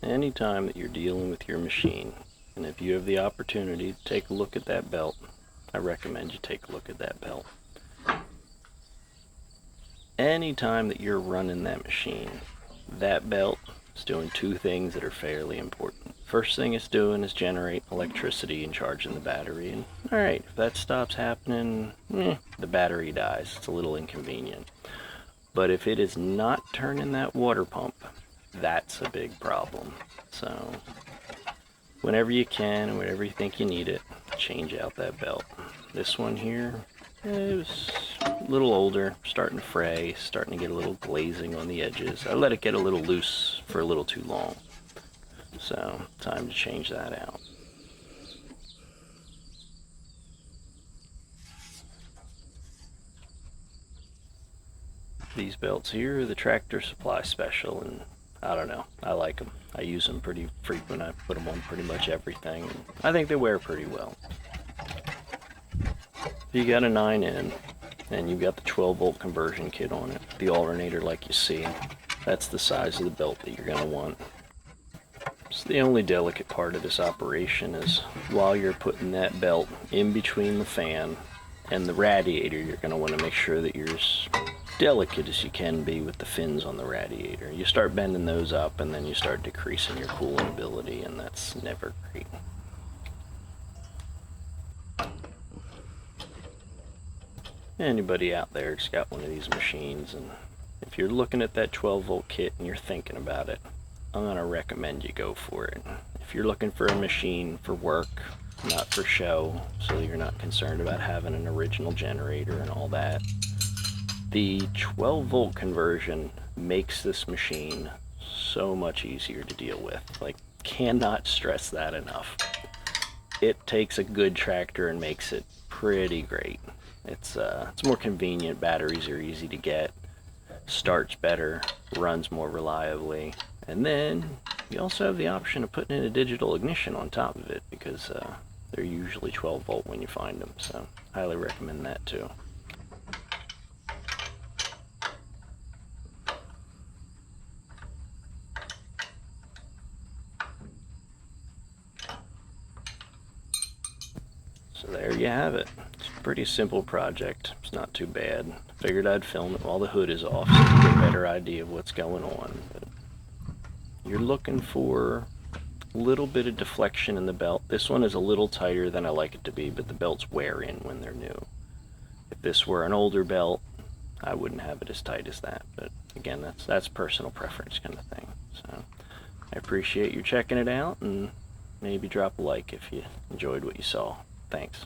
anytime that you're dealing with your machine, and if you have the opportunity to take a look at that belt, I recommend you take a look at that belt. Anytime that you're running that machine, that belt is doing two things that are fairly important. First thing it's doing is generate electricity and charging the battery, and alright, if that stops happening, the battery dies. It's a little inconvenient. But if it is not turning that water pump, that's a big problem. So whenever you can and whenever you think you need it, change out that belt. This one here, it was a little older, starting to fray, starting to get a little glazing on the edges. I let it get a little loose for a little too long. So time to change that out. These belts here are the Tractor Supply Special, and I don't know, I like them. I use them pretty frequent. I put them on pretty much everything, and I think they wear pretty well. You got a 9N, and you've got the 12-volt conversion kit on it, the alternator like you see. That's the size of the belt that you're going to want. So the only delicate part of this operation is while you're putting that belt in between the fan and the radiator, you're going to want to make sure that you're as delicate as you can be with the fins on the radiator. You start bending those up and then you start decreasing your cooling ability, and that's never great. Anybody out there that's got one of these machines, and if you're looking at that 12-volt kit and you're thinking about it, I'm going to recommend you go for it. If you're looking for a machine for work, not for show, so you're not concerned about having an original generator and all that, the 12-volt conversion makes this machine so much easier to deal with. Like, cannot stress that enough. It takes a good tractor and makes it pretty great. It's more convenient, batteries are easy to get, starts better, runs more reliably, and then you also have the option of putting in a digital ignition on top of it, because they're usually 12-volt when you find them, so highly recommend that too. So there you have it. It's a pretty simple project. It's not too bad. Figured I'd film it while the hood is off so you get a better idea of what's going on. But you're looking for a little bit of deflection in the belt. This one is a little tighter than I like it to be, but the belts wear in when they're new. If this were an older belt, I wouldn't have it as tight as that. But again, that's personal preference kind of thing. So I appreciate you checking it out, and maybe drop a like if you enjoyed what you saw. Thanks.